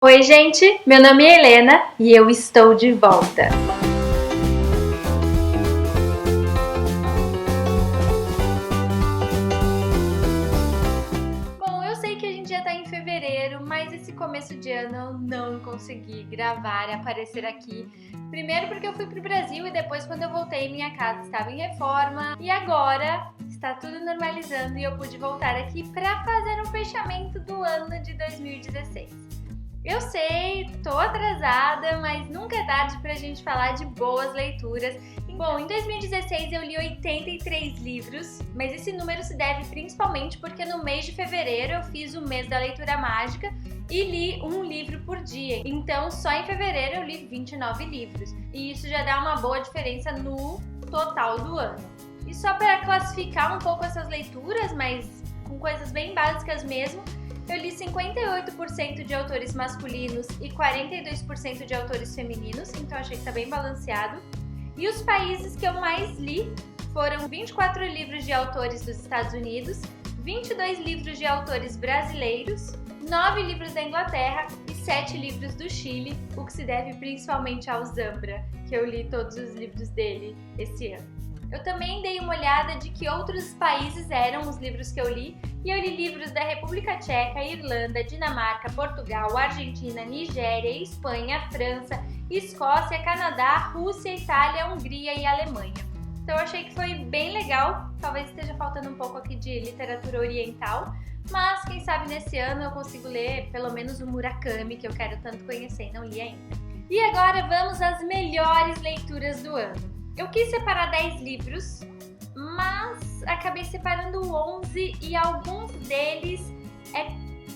Oi, gente! Meu nome é Helena e eu estou de volta. Bom, eu sei que a gente já tá em fevereiro, mas esse começo de ano eu não consegui gravar e aparecer aqui. Primeiro porque eu fui pro Brasil e depois quando eu voltei minha casa estava em reforma. E agora está tudo normalizando e eu pude voltar aqui para fazer um fechamento do ano de 2016. Eu sei, tô atrasada, mas nunca é tarde pra gente falar de boas leituras. Bom, em 2016 eu li 83 livros, mas esse número se deve principalmente porque no mês de fevereiro eu fiz o mês da leitura mágica e li um livro por dia. Então só em fevereiro eu li 29 livros. E isso já dá uma boa diferença no total do ano. E só para classificar um pouco essas leituras, mas com coisas bem básicas mesmo, eu li 58% de autores masculinos e 42% de autores femininos, então achei que tá bem balanceado. E os países que eu mais li foram 24 livros de autores dos Estados Unidos, 22 livros de autores brasileiros, 9 livros da Inglaterra e 7 livros do Chile, o que se deve principalmente ao Zambra, que eu li todos os livros dele esse ano. Eu também dei uma olhada de que outros países eram os livros que eu li, e eu li livros da República Tcheca, Irlanda, Dinamarca, Portugal, Argentina, Nigéria, Espanha, França, Escócia, Canadá, Rússia, Itália, Hungria e Alemanha. Então eu achei que foi bem legal, talvez esteja faltando um pouco aqui de literatura oriental, mas quem sabe nesse ano eu consigo ler pelo menos o Murakami, que eu quero tanto conhecer e não li ainda. E agora vamos às melhores leituras do ano. Eu quis separar 10 livros, mas acabei separando 11 e alguns deles é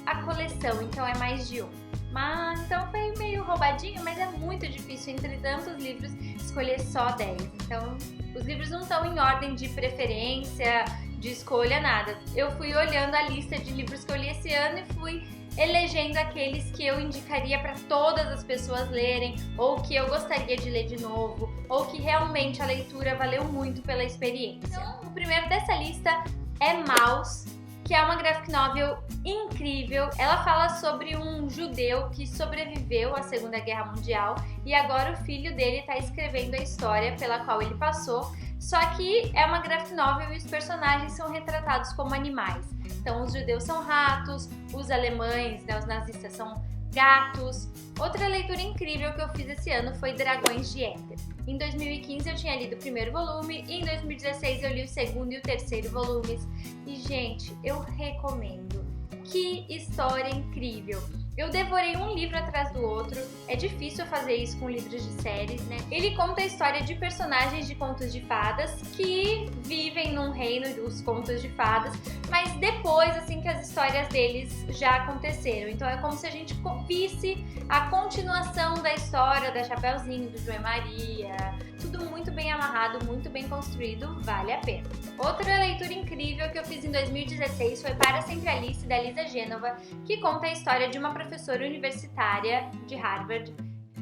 a coleção, então é mais de um. Mas então foi meio roubadinho, mas é muito difícil entre tantos livros escolher só 10. Então os livros não estão em ordem de preferência, de escolha, nada. Eu fui olhando a lista de livros que eu li esse ano e fui elegendo aqueles que eu indicaria para todas as pessoas lerem, ou que eu gostaria de ler de novo, ou que realmente a leitura valeu muito pela experiência. Então, o primeiro dessa lista é Maus, que é uma graphic novel incrível. Ela fala sobre um judeu que sobreviveu à Segunda Guerra Mundial e agora o filho dele está escrevendo a história pela qual ele passou, só que é uma graphic novel e os personagens são retratados como animais. Então os judeus são ratos, os alemães, né, os nazistas são gatos. Outra leitura incrível que eu fiz esse ano foi Dragões de Éter. Em 2015 eu tinha lido o primeiro volume e em 2016 eu li o segundo e o terceiro volumes. E gente, eu recomendo. Que história incrível! Eu devorei um livro atrás do outro, é difícil fazer isso com livros de séries, né? Ele conta a história de personagens de contos de fadas que vivem num reino dos contos de fadas, mas depois, assim, que as histórias deles já aconteceram. Então é como se a gente visse a continuação da história da Chapeuzinho, do João e Maria, tudo muito bem amarrado, muito bem construído, vale a pena. Outra leitura incrível que eu fiz em 2016 foi Para Sempre Alice, da Lisa Gênova, que conta a história de uma professora universitária de Harvard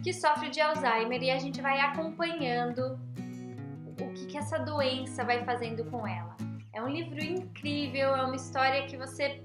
que sofre de Alzheimer e a gente vai acompanhando o que essa doença vai fazendo com ela. É um livro incrível, é uma história que você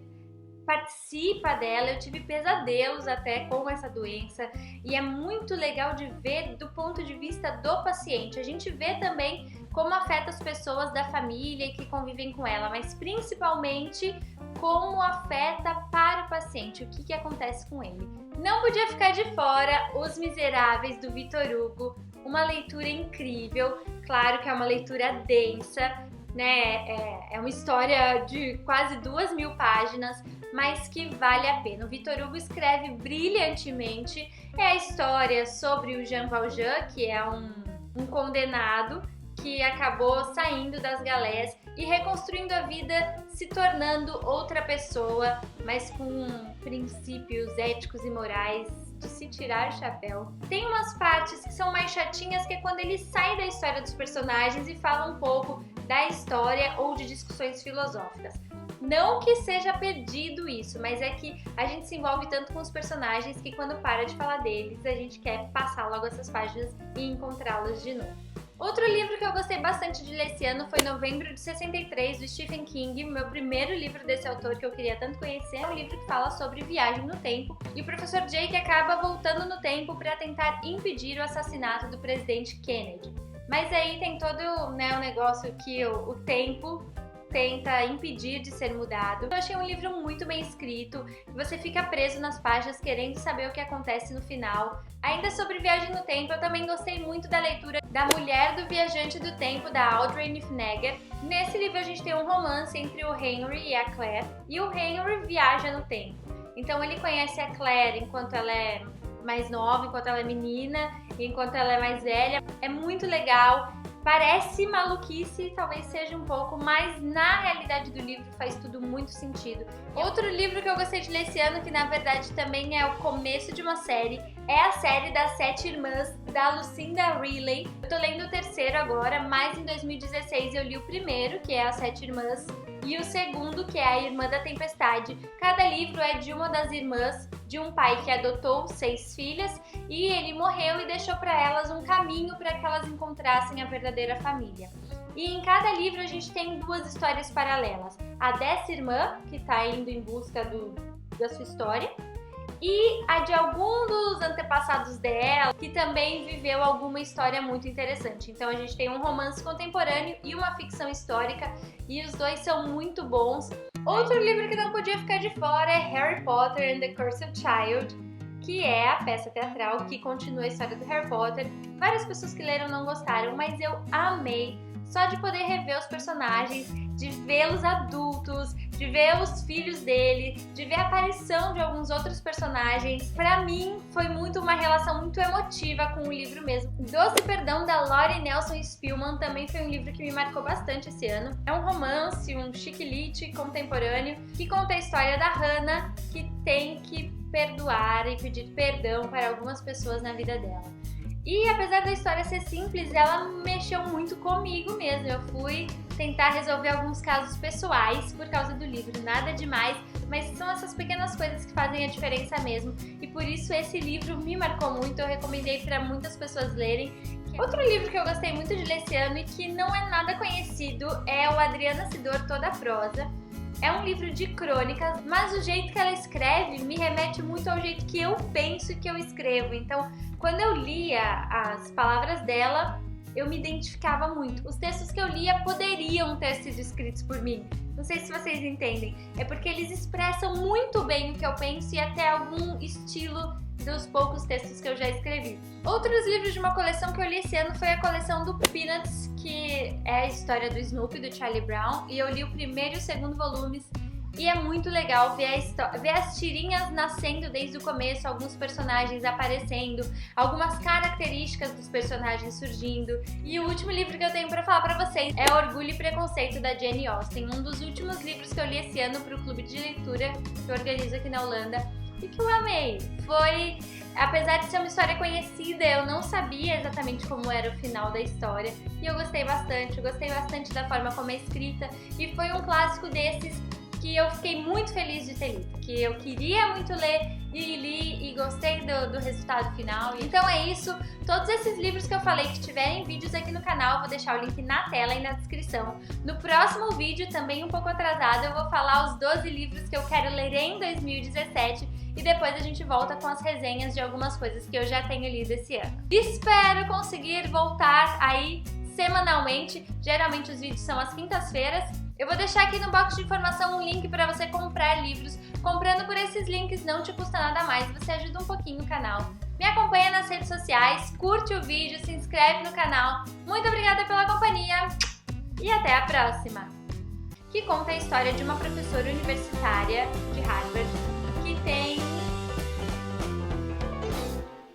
participa dela. Eu tive pesadelos até com essa doença e é muito legal de ver do ponto de vista do paciente. A gente vê também como afeta as pessoas da família que convivem com ela, mas principalmente como afeta para o paciente, o que acontece com ele. Não podia ficar de fora Os Miseráveis, do Victor Hugo, uma leitura incrível. Claro que é uma leitura densa, né? É uma história de quase 2.000 páginas, mas que vale a pena. O Victor Hugo escreve brilhantemente. É a história sobre o Jean Valjean, que é um condenado que acabou saindo das galés e reconstruindo a vida, se tornando outra pessoa, mas com princípios éticos e morais de se tirar o chapéu. Tem umas partes que são mais chatinhas, que é quando ele sai da história dos personagens e fala um pouco da história ou de discussões filosóficas. Não que seja perdido isso, mas é que a gente se envolve tanto com os personagens que quando para de falar deles, a gente quer passar logo essas páginas e encontrá-los de novo. Outro livro que eu gostei bastante de ler esse ano foi Novembro de 63, do Stephen King, meu primeiro livro desse autor que eu queria tanto conhecer. É um livro que fala sobre viagem no tempo e o professor Jake acaba voltando no tempo para tentar impedir o assassinato do presidente Kennedy. Mas aí tem todo, o negócio que o tempo tenta impedir de ser mudado. Eu achei um livro muito bem escrito, você fica preso nas páginas querendo saber o que acontece no final. Ainda sobre viagem no tempo, eu também gostei muito da leitura da Mulher do Viajante do Tempo, da Audrey Niffenegger. Nesse livro a gente tem um romance entre o Henry e a Claire, e o Henry viaja no tempo. Então ele conhece a Claire enquanto ela é mais nova, enquanto ela é menina, e enquanto ela é mais velha. É muito legal. Parece maluquice, talvez seja um pouco, mas na realidade do livro faz tudo muito sentido. Outro livro que eu gostei de ler esse ano, que na verdade também é o começo de uma série, é a série das 7 Irmãs, da Lucinda Riley. Eu tô lendo o terceiro agora, mas em 2016 eu li o primeiro, que é as 7 Irmãs, e o segundo, que é a Irmã da Tempestade. Cada livro é de uma das irmãs de um pai que adotou 6 filhas e ele morreu e deixou para elas um caminho para que elas encontrassem a verdadeira família. E em cada livro a gente tem 2 histórias paralelas. A dessa irmã, que está indo em busca da sua história, e a de algum dos antepassados dela, que também viveu alguma história muito interessante. Então a gente tem um romance contemporâneo e uma ficção histórica, e os dois são muito bons. Outro livro que não podia ficar de fora é Harry Potter and the Cursed Child, que é a peça teatral que continua a história do Harry Potter. Várias pessoas que leram não gostaram, mas eu amei. Só de poder rever os personagens, de vê-los adultos, de ver os filhos dele, de ver a aparição de alguns outros personagens. Pra mim, foi uma relação muito emotiva com o livro mesmo. Doce Perdão, da Laurie Nelson Spillman, também foi um livro que me marcou bastante esse ano. É um romance, um chiquilite contemporâneo, que conta a história da Hannah, que tem que perdoar e pedir perdão para algumas pessoas na vida dela. E apesar da história ser simples, ela mexeu muito comigo mesmo. Eu fui tentar resolver alguns casos pessoais por causa do livro, nada demais, mas são essas pequenas coisas que fazem a diferença mesmo. E por isso esse livro me marcou muito, eu recomendei para muitas pessoas lerem. Outro livro que eu gostei muito de ler esse ano e que não é nada conhecido é o Adriana Sidor Toda Prosa. É um livro de crônicas, mas o jeito que ela escreve me remete muito ao jeito que eu penso e que eu escrevo. Então, quando eu lia as palavras dela, eu me identificava muito. Os textos que eu lia poderiam ter sido escritos por mim. Não sei se vocês entendem. É porque eles expressam muito bem o que eu penso e até algum estilo dos poucos textos que eu já escrevi. Outros livros de uma coleção que eu li esse ano foi a coleção do Peanuts, que é a história do Snoopy, do Charlie Brown, e eu li o primeiro e o segundo volumes, e é muito legal ver as tirinhas nascendo desde o começo, alguns personagens aparecendo, algumas características dos personagens surgindo. E o último livro que eu tenho pra falar pra vocês é Orgulho e Preconceito, da Jane Austen, um dos últimos livros que eu li esse ano pro clube de leitura que eu organizo aqui na Holanda, e que eu amei. Apesar de ser uma história conhecida, eu não sabia exatamente como era o final da história, e eu gostei bastante da forma como é escrita, e foi um clássico desses que eu fiquei muito feliz de ter lido, que eu queria muito ler e li e gostei do resultado final. Então é isso, todos esses livros que eu falei que tiverem vídeos aqui no canal, eu vou deixar o link na tela e na descrição. No próximo vídeo, também um pouco atrasado, eu vou falar os 12 livros que eu quero ler em 2017 e depois a gente volta com as resenhas de algumas coisas que eu já tenho lido esse ano. Espero conseguir voltar aí semanalmente, geralmente os vídeos são às quintas-feiras. Eu vou deixar aqui no box de informação um link para você comprar livros. Comprando por esses links não te custa nada mais, você ajuda um pouquinho o canal. Me acompanha nas redes sociais, curte o vídeo, se inscreve no canal. Muito obrigada pela companhia e até a próxima! Que conta a história de uma professora universitária de rádio